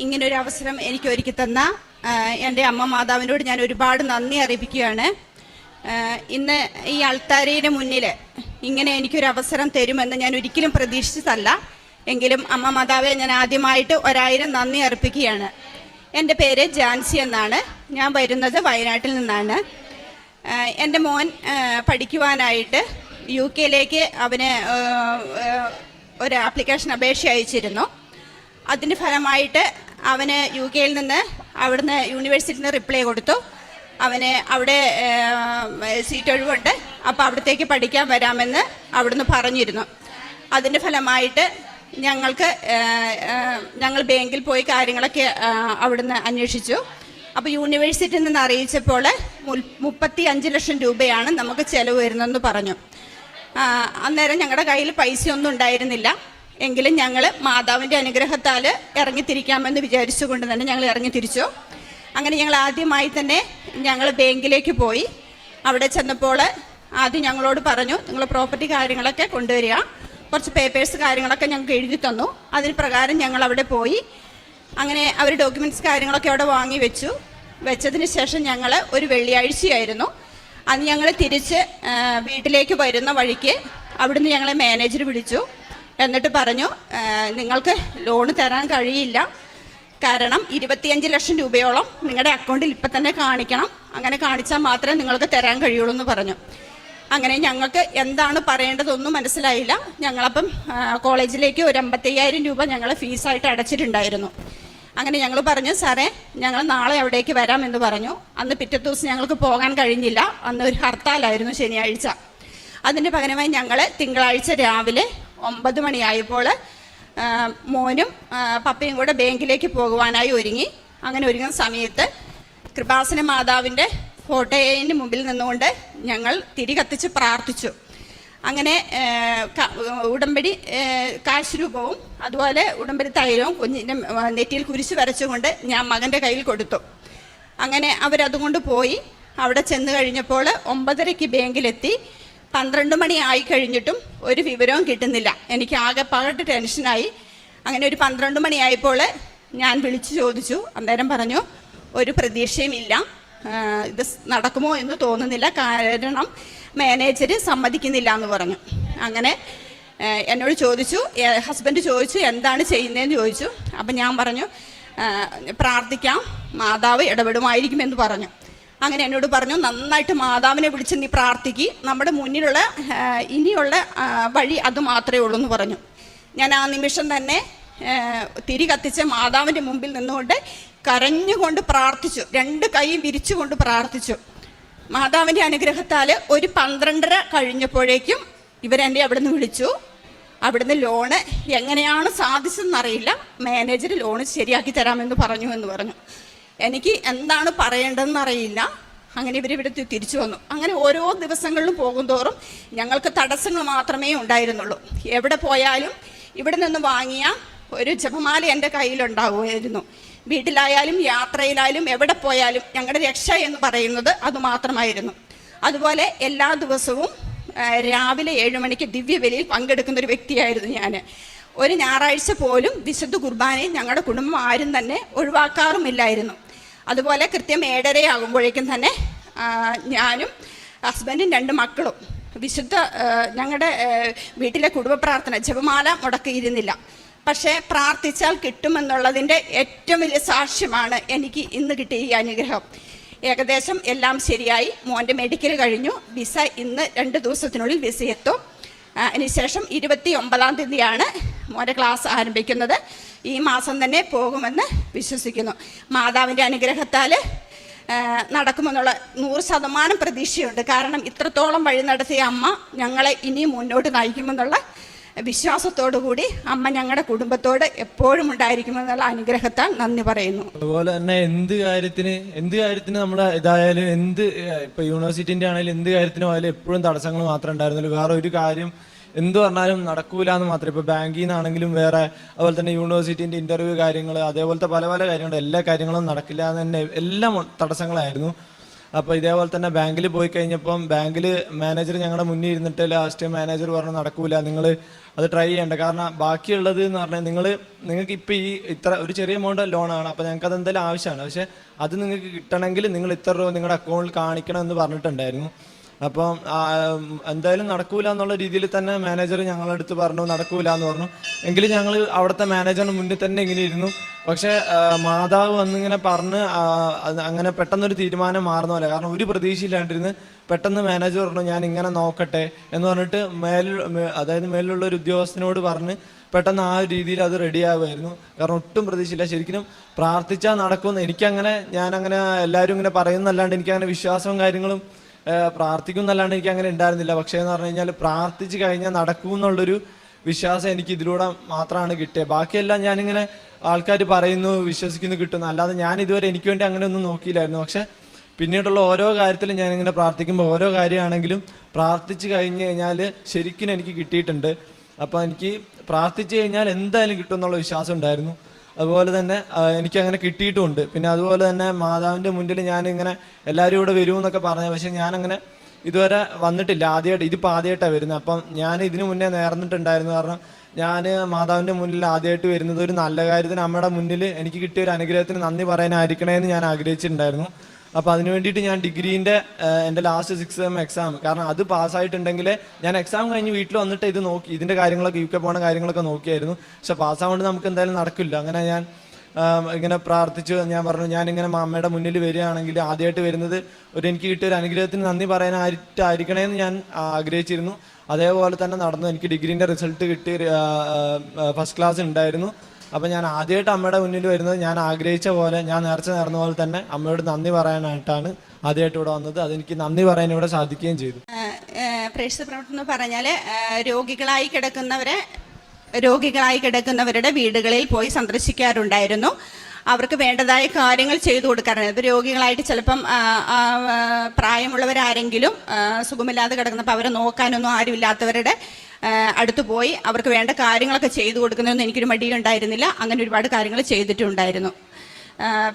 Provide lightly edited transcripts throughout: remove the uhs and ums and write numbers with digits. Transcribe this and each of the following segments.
ഇങ്ങനൊരു അവസരം എനിക്ക് ഒരുക്കി തന്ന എൻ്റെ അമ്മ മാതാവിനോട് ഞാൻ ഒരുപാട് നന്ദി അറിയിക്കുകയാണ്. ഇന്ന് ഈ അൾത്താരയുടെ മുന്നിൽ ഇങ്ങനെ എനിക്കൊരു അവസരം തരുമെന്ന് ഞാൻ ഒരിക്കലും പ്രതീക്ഷിച്ചതല്ല. എങ്കിലും അമ്മ മാതാവെ ഞാൻ ആദ്യമായിട്ട് 1000 നന്ദി അർപ്പിക്കുകയാണ്. എൻ്റെ പേര് ജാൻസി എന്നാണ്. ഞാൻ വരുന്നത് വയനാട്ടിൽ നിന്നാണ്. എൻ്റെ മോൻ പഠിക്കുവാനായിട്ട് UK അവന് ഒരു ആപ്ലിക്കേഷൻ അപേക്ഷ അയച്ചിരുന്നു. അതിൻ്റെ ഫലമായിട്ട് അവന് UK നിന്ന് അവിടുന്ന് യൂണിവേഴ്സിറ്റിയിൽ നിന്ന് റിപ്ലൈ കൊടുത്തു. അവന് അവിടെ സീറ്റ് ഒഴിവുണ്ട്, അപ്പോൾ അവിടത്തേക്ക് പഠിക്കാൻ വരാമെന്ന് അവിടുന്ന് പറഞ്ഞിരുന്നു. അതിൻ്റെ ഫലമായിട്ട് ഞങ്ങൾ ബാങ്കിൽ പോയി കാര്യങ്ങളൊക്കെ അവിടുന്ന് അന്വേഷിച്ചു. അപ്പോൾ യൂണിവേഴ്സിറ്റിയിൽ നിന്ന് അറിയിച്ചപ്പോൾ 35 ലക്ഷം രൂപയാണ് നമുക്ക് ചിലവ് വരുന്നതെന്ന് പറഞ്ഞു. അന്നേരം ഞങ്ങളുടെ കയ്യിൽ പൈസയൊന്നും ഉണ്ടായിരുന്നില്ല. എങ്കിലും ഞങ്ങൾ മാതാവിൻ്റെ അനുഗ്രഹത്താൽ ഇറങ്ങിത്തിരിക്കാമെന്ന് വിചാരിച്ചുകൊണ്ട് തന്നെ ഞങ്ങൾ ഇറങ്ങിത്തിരിച്ചു. അങ്ങനെ ഞങ്ങൾ ആദ്യമായി തന്നെ ഞങ്ങൾ ബാങ്കിലേക്ക് പോയി. അവിടെ ചെന്നപ്പോൾ ആദ്യം ഞങ്ങളോട് പറഞ്ഞു, നിങ്ങൾ പ്രോപ്പർട്ടി കാര്യങ്ങളൊക്കെ കൊണ്ടുവരിക, കുറച്ച് പേപ്പേഴ്സ് കാര്യങ്ങളൊക്കെ ഞങ്ങൾക്ക് എഴുതി തന്നു. അതിന് പ്രകാരം ഞങ്ങൾ അവിടെ പോയി. അങ്ങനെ അവർ ഡോക്യുമെൻറ്റ്സ് കാര്യങ്ങളൊക്കെ അവിടെ വാങ്ങി വെച്ചതിന് ശേഷം ഞങ്ങൾ ഒരു വെള്ളിയാഴ്ചയായിരുന്നു. അന്ന് ഞങ്ങൾ തിരിച്ച് വീട്ടിലേക്ക് വരുന്ന വഴിക്ക് അവിടുന്ന് ഞങ്ങളെ മാനേജർ വിളിച്ചു. എന്നിട്ട് പറഞ്ഞു, നിങ്ങൾക്ക് ലോണ് തരാൻ കഴിയില്ല, കാരണം 25 ലക്ഷം രൂപയോളം നിങ്ങളുടെ അക്കൗണ്ടിൽ ഇപ്പം തന്നെ കാണിക്കണം, അങ്ങനെ കാണിച്ചാൽ മാത്രമേ നിങ്ങൾക്ക് തരാൻ കഴിയുള്ളൂ എന്ന് പറഞ്ഞു. അങ്ങനെ ഞങ്ങൾക്ക് എന്താണ് പറയേണ്ടതൊന്നും മനസ്സിലായില്ല. ഞങ്ങളപ്പം കോളേജിലേക്ക് ഒരു 55,000 രൂപ ഞങ്ങൾ ഫീസായിട്ട് അടച്ചിട്ടുണ്ടായിരുന്നു. അങ്ങനെ ഞങ്ങൾ പറഞ്ഞു, സാറേ ഞങ്ങൾ നാളെ അവിടേക്ക് വരാമെന്ന് പറഞ്ഞു. അന്ന് പിറ്റേ ദിവസം ഞങ്ങൾക്ക് പോകാൻ കഴിഞ്ഞില്ല. അന്ന് ഒരു ഹർത്താലായിരുന്നു, ശനിയാഴ്ച. അതിൻ്റെ പകരമായി ഞങ്ങൾ തിങ്കളാഴ്ച രാവിലെ 9 മണിയായപ്പോൾ മോനും പപ്പയും കൂടെ ബാങ്കിലേക്ക് പോകുവാനായി ഒരുങ്ങി. അങ്ങനെ ഒരുങ്ങുന്ന സമയത്ത് കൃപാസന മാതാവിൻ്റെ ഫോട്ടോയിന് മുമ്പിൽ നിന്നുകൊണ്ട് ഞങ്ങൾ തിരി കത്തിച്ച് പ്രാർത്ഥിച്ചു. അങ്ങനെ ഉടമ്പടി കാശ് രൂപവും അതുപോലെ ഉടമ്പടി തൈലവും കുഞ്ഞിൻ്റെ നെറ്റിയിൽ കുരിശ് വരച്ചുകൊണ്ട് ഞാൻ മകൻ്റെ കയ്യിൽ കൊടുത്തു. അങ്ങനെ അവരതുകൊണ്ട് പോയി. അവിടെ ചെന്ന് കഴിഞ്ഞപ്പോൾ 9:30 ബാങ്കിലെത്തി. 12 മണി ആയി കഴിഞ്ഞിട്ടും ഒരു വിവരവും കിട്ടുന്നില്ല. എനിക്ക് ആകെപ്പാട് ടെൻഷനായി. അങ്ങനെ ഒരു 12 മണിയായപ്പോൾ ഞാൻ വിളിച്ചു ചോദിച്ചു. അന്നേരം പറഞ്ഞു, ഒരു പ്രതീക്ഷയും ഇല്ല, ഇത് നടക്കുമോ എന്ന് തോന്നുന്നില്ല, കാരണം മാനേജർ സമ്മതിക്കുന്നില്ല എന്ന് പറഞ്ഞു. അങ്ങനെ എന്നോട് ചോദിച്ചു, ഹസ്ബൻഡ് ചോദിച്ചു എന്താണ് ചെയ്യുന്നതെന്ന് ചോദിച്ചു. അപ്പം ഞാൻ പറഞ്ഞു, പ്രാർത്ഥിക്കാം, മാതാവ് ഇടപെടുമായിരിക്കുമെന്ന് പറഞ്ഞു. അങ്ങനെ എന്നോട് പറഞ്ഞു, നന്നായിട്ട് മാതാവിനെ വിളിച്ച് നീ പ്രാർത്ഥിക്ക്, നമ്മുടെ മുന്നിലുള്ള ഇനിയുള്ള വഴി അത് മാത്രമേ ഉള്ളൂ എന്ന് പറഞ്ഞു. ഞാൻ ആ നിമിഷം തന്നെ തിരി കത്തിച്ച മാതാവിൻ്റെ മുമ്പിൽ നിന്നുകൊണ്ട് കരഞ്ഞുകൊണ്ട് പ്രാർത്ഥിച്ചു. 2 കൈയും വിരിച്ചുകൊണ്ട് പ്രാർത്ഥിച്ചു. മാതാവിൻ്റെ അനുഗ്രഹത്താൽ ഒരു 12:30 കഴിഞ്ഞപ്പോഴേക്കും ഇവരെന്നെ അവിടുന്ന് വിളിച്ചു. അവിടുന്ന് ലോണ് എങ്ങനെയാണ് സാധിച്ചതെന്നറിയില്ല, മാനേജർ ലോണ് ശരിയാക്കി തരാമെന്ന് പറഞ്ഞു. എനിക്ക് എന്താണ് പറയേണ്ടതെന്നറിയില്ല. അങ്ങനെ ഇവരിവിടെ തിരിച്ചു വന്നു. അങ്ങനെ ഓരോ ദിവസങ്ങളിലും പോകുന്തോറും ഞങ്ങൾക്ക് തടസ്സങ്ങൾ മാത്രമേ ഉണ്ടായിരുന്നുള്ളൂ. എവിടെ പോയാലും ഇവിടെ നിന്ന് വാങ്ങിയ ഒരു ജപമാല എൻ്റെ കയ്യിലുണ്ടാവുമായിരുന്നു. വീട്ടിലായാലും യാത്രയിലായാലും എവിടെ പോയാലും ഞങ്ങളുടെ രക്ഷ എന്ന് പറയുന്നത് അതുമാത്രമായിരുന്നു. അതുപോലെ എല്ലാ ദിവസവും രാവിലെ 7 മണിക്ക് ദിവ്യബലിയിൽ പങ്കെടുക്കുന്ന ഒരു വ്യക്തിയായിരുന്നു ഞാൻ. ഒരു ഞായറാഴ്ച പോലും വിശുദ്ധ കുർബാനയിൽ ഞങ്ങളുടെ കുടുംബം ആരും തന്നെ ഒഴിവാക്കാറുമില്ലായിരുന്നു. അതുപോലെ കൃത്യം 7:30 ആകുമ്പോഴേക്കും തന്നെ ഞാനും ഹസ്ബൻഡും 2 മക്കളും വിശുദ്ധ ഞങ്ങളുടെ വീട്ടിലെ കുടുംബ പ്രാർത്ഥന ജപമാല മുടക്കിയിരുന്നില്ല. പക്ഷേ പ്രാർത്ഥിച്ചാൽ കിട്ടുമെന്നുള്ളതിൻ്റെ ഏറ്റവും വലിയ സാക്ഷ്യമാണ് എനിക്ക് ഇന്ന് കിട്ടിയ ഈ അനുഗ്രഹം. ഏകദേശം എല്ലാം ശരിയായി. മോൻ്റെ മെഡിക്കൽ കഴിഞ്ഞു. വിസ ഇന്ന് 2 ദിവസത്തിനുള്ളിൽ വിസ എത്തും. അതിനുശേഷം 29-ാം തീയതിയാണ് മോൻ്റെ ക്ലാസ് ആരംഭിക്കുന്നത്. ഈ മാസം തന്നെ പോകുമെന്ന് വിശ്വസിക്കുന്നു. മാതാവിൻ്റെ അനുഗ്രഹത്താൽ നടക്കുമെന്നുള്ള 100% പ്രതീക്ഷയുണ്ട്. കാരണം ഇത്രത്തോളം വഴി നടത്തിയ അമ്മ ഞങ്ങളെ ഇനിയും മുന്നോട്ട് നയിക്കുമെന്നുള്ള വിശ്വാസത്തോടു കൂടി അമ്മ ഞങ്ങളുടെ കുടുംബത്തോട് എപ്പോഴും ഉണ്ടായിരിക്കുമെന്നുള്ള അനുഗ്രഹത്താൽ നന്ദി പറയുന്നു. അതുപോലെ തന്നെ എന്ത് കാര്യത്തിന് നമ്മൾ ഇതായാലും ഇപ്പൊ യൂണിവേഴ്സിറ്റിന്റെ ആണെങ്കിലും എന്ത് കാര്യത്തിനും ആയാലും എപ്പോഴും തടസ്സങ്ങൾ മാത്രമേ ഉണ്ടായിരുന്നുള്ളൂ. വേറെ ഒരു കാര്യം എന്ത് പറഞ്ഞാലും നടക്കൂല എന്ന് മാത്രമേ. ഇപ്പൊ ബാങ്കിൽ നിന്നാണെങ്കിലും വേറെ, അതുപോലെ തന്നെ യൂണിവേഴ്സിറ്റിന്റെ ഇന്റർവ്യൂ കാര്യങ്ങൾ, അതേപോലത്തെ പല കാര്യങ്ങളും എല്ലാ കാര്യങ്ങളും നടക്കില്ല എന്ന് തന്നെ എല്ലാം തടസ്സങ്ങളായിരുന്നു. അപ്പോൾ ഇതേപോലെ തന്നെ ബാങ്കിൽ പോയി കഴിഞ്ഞപ്പം ബാങ്കിൽ മാനേജർ ഞങ്ങളുടെ മുന്നിൽ ഇരുന്നിട്ട് ലാസ്റ്റ് മാനേജർ പറഞ്ഞു നടക്കൂല, നിങ്ങൾ അത് ട്രൈ ചെയ്യേണ്ട. കാരണം ബാക്കിയുള്ളത് എന്ന് പറഞ്ഞാൽ നിങ്ങൾക്ക് ഇപ്പോൾ ഈ ഇത്ര ഒരു ചെറിയ എമൗണ്ട് ലോണാണ്, അപ്പോൾ ഞങ്ങൾക്ക് അത് എന്തായാലും ആവശ്യമാണ്. പക്ഷേ അത് നിങ്ങൾക്ക് കിട്ടണമെങ്കിൽ നിങ്ങൾ ഇത്ര രൂപ നിങ്ങളുടെ അക്കൗണ്ടിൽ കാണിക്കണം എന്ന് പറഞ്ഞിട്ടുണ്ടായിരുന്നു. അപ്പം എന്തായാലും നടക്കൂല എന്നുള്ള രീതിയിൽ തന്നെ മാനേജർ ഞങ്ങളുടെ അടുത്ത് പറഞ്ഞു നടക്കൂല എന്ന് പറഞ്ഞു. എങ്കിലും ഞങ്ങൾ അവിടുത്തെ മാനേജറിന് മുന്നിൽ തന്നെ ഇങ്ങനെ ഇരുന്നു. പക്ഷേ മാതാവ് വന്നിങ്ങനെ പറഞ്ഞ് അങ്ങനെ പെട്ടെന്നൊരു തീരുമാനം മാറുന്ന പോലെ, കാരണം ഒരു പ്രതീക്ഷയില്ലാണ്ടിരുന്ന് പെട്ടെന്ന് മാനേജർ പറഞ്ഞു ഞാൻ ഇങ്ങനെ നോക്കട്ടെ എന്ന് പറഞ്ഞിട്ട് അതായത് മേലിലുള്ള ഒരു ഉദ്യോഗസ്ഥനോട് പറഞ്ഞ് പെട്ടെന്ന് ആ രീതിയിൽ അത് റെഡിയാകുമായിരുന്നു. കാരണം ഒട്ടും പ്രതീക്ഷയില്ല. ശരിക്കും പ്രാർത്ഥിച്ചാൽ നടക്കുമെന്ന് എനിക്കങ്ങനെ, ഞാനങ്ങനെ എല്ലാവരും ഇങ്ങനെ പറയുന്നല്ലാണ്ട് എനിക്കങ്ങനെ വിശ്വാസവും കാര്യങ്ങളും പ്രാർത്ഥിക്കും എന്നല്ലാണ്ട് എനിക്ക് അങ്ങനെ ഉണ്ടായിരുന്നില്ല. പക്ഷേ എന്ന് പറഞ്ഞു കഴിഞ്ഞാൽ പ്രാർത്ഥിച്ച് കഴിഞ്ഞാൽ നടക്കും എന്നുള്ളൊരു വിശ്വാസം എനിക്ക് ഇതിലൂടെ മാത്രമാണ് കിട്ടിയത്. ബാക്കിയെല്ലാം ഞാനിങ്ങനെ ആൾക്കാർ പറയുന്നു വിശ്വസിക്കുന്നു കിട്ടുന്നു, അല്ലാതെ ഞാൻ ഇതുവരെ എനിക്ക് വേണ്ടി അങ്ങനെ ഒന്നും നോക്കിയില്ലായിരുന്നു. പക്ഷെ പിന്നീടുള്ള ഓരോ കാര്യത്തിലും ഞാനിങ്ങനെ പ്രാർത്ഥിക്കുമ്പോൾ ഓരോ കാര്യമാണെങ്കിലും പ്രാർത്ഥിച്ച് കഴിഞ്ഞ് കഴിഞ്ഞാൽ ശരിക്കും എനിക്ക് കിട്ടിയിട്ടുണ്ട്. അപ്പോൾ എനിക്ക് പ്രാർത്ഥിച്ച് കഴിഞ്ഞാൽ എന്തായാലും കിട്ടും എന്നുള്ള വിശ്വാസം ഉണ്ടായിരുന്നു. അതുപോലെ തന്നെ എനിക്കങ്ങനെ കിട്ടിയിട്ടുമുണ്ട്. പിന്നെ അതുപോലെ തന്നെ മാതാവിൻ്റെ മുന്നിൽ ഞാനിങ്ങനെ എല്ലാവരും ഇവിടെ വരുമെന്നൊക്കെ പറഞ്ഞു, പക്ഷെ ഞാനങ്ങനെ ഇതുവരെ വന്നിട്ടില്ല. ഇതിപ്പോൾ ആദ്യമായിട്ടാണ് വരുന്നത്. അപ്പം ഞാൻ ഇതിനു മുന്നേ നേർന്നിട്ടുണ്ടായിരുന്നു. കാരണം ഞാൻ മാതാവിൻ്റെ മുന്നിൽ ആദ്യമായിട്ട് വരുന്നത് ഒരു നല്ല കാര്യത്തിന് അമ്മയുടെ മുന്നിൽ എനിക്ക് കിട്ടിയ ഒരു അനുഗ്രഹത്തിന് നന്ദി പറയാനായിരിക്കണേ എന്ന് ഞാൻ ആഗ്രഹിച്ചിട്ടുണ്ടായിരുന്നു. അപ്പോൾ അതിന് വേണ്ടിയിട്ട് ഞാൻ ഡിഗ്രീൻ്റെ എൻ്റെ ലാസ്റ്റ് 6 സെം എക്സാം, കാരണം അത് പാസ്സായിട്ടുണ്ടെങ്കിൽ ഞാൻ എക്സാം കഴിഞ്ഞ് വീട്ടിൽ വന്നിട്ട് ഇത് നോക്കി ഇതിൻ്റെ കാര്യങ്ങളൊക്കെ UK പോകണ കാര്യങ്ങളൊക്കെ നോക്കിയായിരുന്നു. പക്ഷെ പാസ്സാവുകൊണ്ട് നമുക്ക് എന്തായാലും നടക്കില്ല. അങ്ങനെ ഞാൻ ഇങ്ങനെ പ്രാർത്ഥിച്ചു. ഞാൻ പറഞ്ഞു ഞാനിങ്ങനെ അമ്മയുടെ മുന്നിൽ വരികയാണെങ്കിൽ ആദ്യമായിട്ട് വരുന്നത് എനിക്ക് കിട്ടിയ ഒരു അനുഗ്രഹത്തിന് നന്ദി പറയാനായിട്ടായിരിക്കണേ എന്ന് ഞാൻ ആഗ്രഹിച്ചിരുന്നു. അതേപോലെ തന്നെ നടന്നു. എനിക്ക് ഡിഗ്രീൻ്റെ റിസൾട്ട് കിട്ടി, ഫസ്റ്റ് ക്ലാസ് ഉണ്ടായിരുന്നു. അപ്പം ഞാൻ ആദ്യമായിട്ട് അമ്മയുടെ മുന്നിൽ വരുന്നത് ഞാൻ ആഗ്രഹിച്ച പോലെ, ഞാൻ നേർച്ച നേർന്ന പോലെ തന്നെ അമ്മയോട് നന്ദി പറയാനായിട്ടാണ് ആദ്യമായിട്ട് ഇവിടെ വന്നത്. അതെനിക്ക് നന്ദി പറയാൻ ഇവിടെ സാധിക്കുകയും ചെയ്തു. പ്രേക്ഷിത പ്രവർത്തനം എന്ന് പറഞ്ഞാൽ രോഗികളായി കിടക്കുന്നവരുടെ വീടുകളിൽ പോയി സന്ദർശിക്കാറുണ്ടായിരുന്നു. അവർക്ക് വേണ്ടതായ കാര്യങ്ങൾ ചെയ്തു കൊടുക്കാറുണ്ട്. ഇപ്പോൾ രോഗികളായിട്ട് ചിലപ്പം പ്രായമുള്ളവരാരെങ്കിലും സുഖമില്ലാതെ കിടക്കുന്നപ്പോൾ അവരെ നോക്കാനൊന്നും ആരുമില്ലാത്തവരുടെ അടുത്ത് പോയി അവർക്ക് വേണ്ട കാര്യങ്ങളൊക്കെ ചെയ്തു കൊടുക്കുന്നതൊന്നും എനിക്കൊരു മടിയുണ്ടായിരുന്നില്ല. അങ്ങനെ ഒരുപാട് കാര്യങ്ങൾ ചെയ്തിട്ടുണ്ടായിരുന്നു.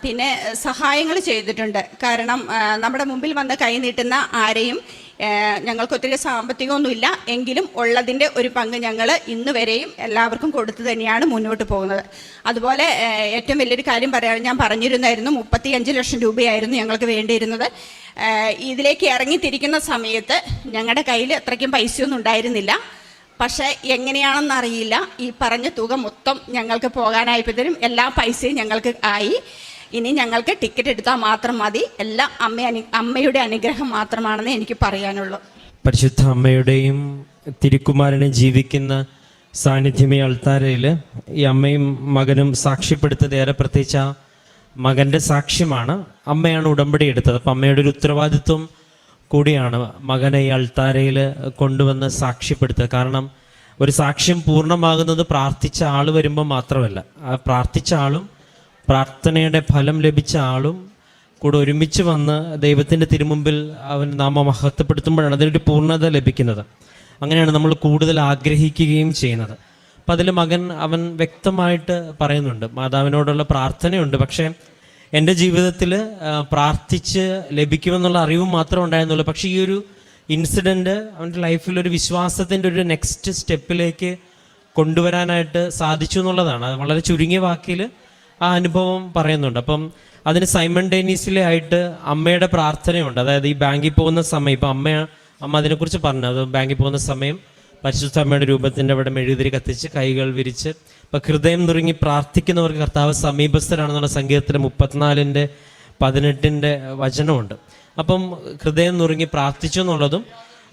പിന്നെ സഹായങ്ങൾ ചെയ്തിട്ടുണ്ട്. കാരണം നമ്മുടെ മുമ്പിൽ വന്ന് കൈ നീട്ടുന്ന ആരെയും ഞങ്ങൾക്ക് ഒത്തിരി സാമ്പത്തികമൊന്നുമില്ല എങ്കിലും ഉള്ളതിൻ്റെ ഒരു പങ്ക് ഞങ്ങൾ ഇന്ന് വരെയും എല്ലാവർക്കും കൊടുത്തു തന്നെയാണ് മുന്നോട്ട് പോകുന്നത്. അതുപോലെ ഏറ്റവും വലിയൊരു കാര്യം ഞാൻ പറഞ്ഞിരുന്നായിരുന്നു, 35 ലക്ഷം രൂപയായിരുന്നു ഞങ്ങൾക്ക് വേണ്ടിയിരുന്നത്. ഇതിലേക്ക് ഇറങ്ങിത്തിരിക്കുന്ന സമയത്ത് ഞങ്ങളുടെ കയ്യിൽ അത്രയ്ക്കും പൈസയൊന്നും ഉണ്ടായിരുന്നില്ല. പക്ഷേ എങ്ങനെയാണെന്നറിയില്ല, ഈ പറഞ്ഞ തുക മൊത്തം ഞങ്ങൾക്ക് പോകാനായപ്പോഴത്തേനും എല്ലാ പൈസയും ഞങ്ങൾക്ക് ആയി. ഇനി ഞങ്ങൾക്ക് ടിക്കറ്റ് എടുത്താൽ മാത്രം മതി. എല്ലാം അമ്മയുടെ അനുഗ്രഹം മാത്രമാണെന്ന് എനിക്ക് പറയാനുള്ളൂ. പരിശുദ്ധ അമ്മയുടെയും തിരുക്കുമാരനെയും ജീവിക്കുന്ന സാന്നിധ്യമേ അൾത്താരയിൽ ഈ അമ്മയും മകനും സാക്ഷ്യപ്പെടുത്തത് ഏറെ പ്രത്യേകിച്ച് ആ മകൻ്റെ സാക്ഷ്യമാണ്. അമ്മയാണ് ഉടമ്പടി എടുത്തത്. അപ്പം അമ്മയുടെ ഒരു ഉത്തരവാദിത്വം കൂടിയാണ് മകനെ ഈ അൾത്താരയിൽ കൊണ്ടുവന്ന് സാക്ഷ്യപ്പെടുത്തുക. കാരണം ഒരു സാക്ഷ്യം പൂർണ്ണമാകുന്നത് പ്രാർത്ഥിച്ച ആൾ വരുമ്പോൾ മാത്രമല്ല, ആ പ്രാർത്ഥിച്ച ആളും പ്രാർത്ഥനയുടെ ഫലം ലഭിച്ച ആളും കൂടെ ഒരുമിച്ച് വന്ന് ദൈവത്തിൻ്റെ തിരുമുമ്പിൽ അവൻ നാമ മഹത്വപ്പെടുത്തുമ്പോഴാണ് അതിനൊരു പൂർണ്ണത ലഭിക്കുന്നത്. അങ്ങനെയാണ് നമ്മൾ കൂടുതൽ ആഗ്രഹിക്കുകയും ചെയ്യുന്നത്. അപ്പം അതിൽ അവൻ വ്യക്തമായിട്ട് പറയുന്നുണ്ട്, മാതാവിനോടുള്ള പ്രാർത്ഥനയുണ്ട്, പക്ഷേ എൻ്റെ ജീവിതത്തിൽ പ്രാർത്ഥിച്ച് ലഭിക്കുമെന്നുള്ള അറിവ് മാത്രം ഉണ്ടായിരുന്നുള്ളൂ. പക്ഷേ ഈ ഒരു ഇൻസിഡൻറ്റ് അവൻ്റെ ലൈഫിലൊരു വിശ്വാസത്തിൻ്റെ ഒരു നെക്സ്റ്റ് സ്റ്റെപ്പിലേക്ക് കൊണ്ടുവരാനായിട്ട് സാധിച്ചു എന്നുള്ളതാണ്. അത് വളരെ ചുരുങ്ങിയ വാക്കിൽ ആ അനുഭവം പറയുന്നുണ്ട്. അപ്പം അതിന് സൈമൾട്ടേനിയസ്ലി ആയിട്ട് അമ്മയുടെ പ്രാർത്ഥനയുണ്ട്. അതായത് ഈ ബാങ്കിൽ പോകുന്ന സമയം, ഇപ്പം അമ്മ അതിനെക്കുറിച്ച് പറഞ്ഞു. അത് ബാങ്കിൽ പോകുന്ന സമയം പരിശുദ്ധ അമ്മയുടെ രൂപത്തിൻ്റെ അവിടെ മെഴുകുതിരി കത്തിച്ച് കൈകൾ വിരിച്ച് ഇപ്പം ഹൃദയം നുറുങ്ങി പ്രാർത്ഥിക്കുന്നവർക്ക് കർത്താവ് സമീപസ്ഥരാണെന്നുള്ള സംഗീതത്തിലെ 34:18 വചനമുണ്ട്. അപ്പം ഹൃദയം നുറുങ്ങി പ്രാർത്ഥിച്ചു എന്നുള്ളതും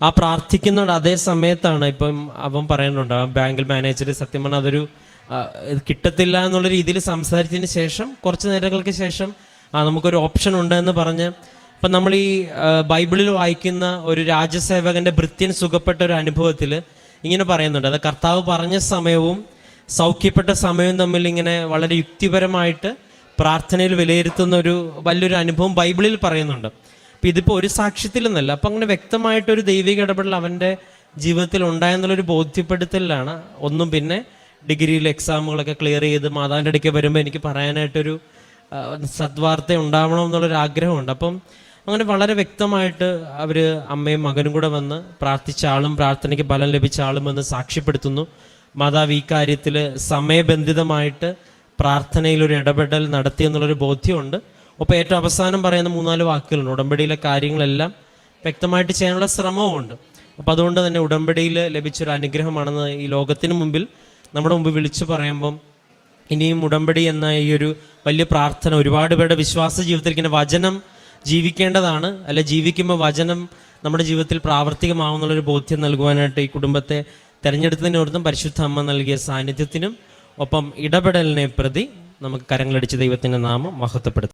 ആ പ്രാർത്ഥിക്കുന്ന അതേ സമയത്താണ് ഇപ്പം അവൻ പറയുന്നുണ്ട്, ആ ബാങ്കിൽ മാനേജർ സത്യം പറഞ്ഞാൽ അതൊരു കിട്ടത്തില്ല എന്നുള്ള രീതിയിൽ സംസാരിച്ചതിന് ശേഷം കുറച്ച് നേരങ്ങൾക്ക് ശേഷം നമുക്കൊരു ഓപ്ഷൻ ഉണ്ട് എന്ന് പറഞ്ഞ് ഇപ്പം നമ്മൾ ഈ ബൈബിളിൽ വായിക്കുന്ന ഒരു രാജസേവകന്റെ ഭൃത്യൻ സുഖപ്പെട്ട ഒരു അനുഭവത്തിൽ ഇങ്ങനെ പറയുന്നുണ്ട്. അത് കർത്താവ് പറഞ്ഞ സമയവും സൗഖ്യപ്പെട്ട സമയവും തമ്മിൽ ഇങ്ങനെ വളരെ യുക്തിപരമായിട്ട് പ്രാർത്ഥനയിൽ വിലയിരുത്തുന്ന ഒരു വലിയൊരു അനുഭവം ബൈബിളിൽ പറയുന്നുണ്ട്. അപ്പം ഇതിപ്പോൾ ഒരു സാക്ഷ്യത്തിലെന്നല്ല. അപ്പം അങ്ങനെ വ്യക്തമായിട്ടൊരു ദൈവിക ഇടപെടൽ അവൻ്റെ ജീവിതത്തിൽ ഉണ്ടായെന്നുള്ളൊരു ബോധ്യപ്പെടുത്തലിലാണ്. ഒന്നും പിന്നെ ഡിഗ്രിയിലെ എക്സാമുകളൊക്കെ ക്ലിയർ ചെയ്ത് മാതാവിൻ്റെ ഇടയ്ക്ക് വരുമ്പോൾ എനിക്ക് പറയാനായിട്ടൊരു സദ്വാർത്ത ഉണ്ടാവണം എന്നുള്ളൊരു ആഗ്രഹമുണ്ട്. അപ്പം അങ്ങനെ വളരെ വ്യക്തമായിട്ട് അവർ അമ്മയും മകനും കൂടെ വന്ന് പ്രാർത്ഥിച്ച ആളും പ്രാർത്ഥനയ്ക്ക് ഫലം ലഭിച്ച ആളും വന്ന് സാക്ഷ്യപ്പെടുത്തുന്നു. മാതാവ് ഈ കാര്യത്തിൽ സമയബന്ധിതമായിട്ട് പ്രാർത്ഥനയിലൊരു ഇടപെടൽ നടത്തി എന്നുള്ളൊരു ബോധ്യമുണ്ട്. ഒപ്പം ഏറ്റവും അവസാനം പറയുന്ന 3-4 വാക്കുകളുണ്ട്. ഉടമ്പടിയിലെ കാര്യങ്ങളെല്ലാം വ്യക്തമായിട്ട് ചെയ്യാനുള്ള ശ്രമവുമുണ്ട്. അപ്പം അതുകൊണ്ട് തന്നെ ഉടമ്പടിയിൽ ലഭിച്ചൊരു അനുഗ്രഹമാണെന്ന് ഈ ലോകത്തിന് മുമ്പിൽ നമ്മുടെ മുമ്പ് വിളിച്ചു പറയുമ്പം ഇനിയും ഉടമ്പടി എന്ന ഈ ഒരു വലിയ പ്രാർത്ഥന ഒരുപാട് പേരുടെ വിശ്വാസ ജീവിതത്തിൽ ഇങ്ങനെ വചനം ജീവിക്കേണ്ടതാണ്. അല്ലെ, ജീവിക്കുമ്പോൾ വചനം നമ്മുടെ ജീവിതത്തിൽ പ്രാവർത്തികമാവുന്നുള്ളൊരു ബോധ്യം നൽകുവാനായിട്ട് ഈ കുടുംബത്തെ തെരഞ്ഞെടുത്തതിനോടൊപ്പം പരിശുദ്ധ അമ്മ നൽകിയ സാന്നിധ്യത്തിനും ഒപ്പം ഇടപെടലിനെ പ്രതി നമുക്ക് കരങ്ങളടിച്ച് ദൈവത്തിൻ്റെ നാമം മഹത്വപ്പെടുത്താം.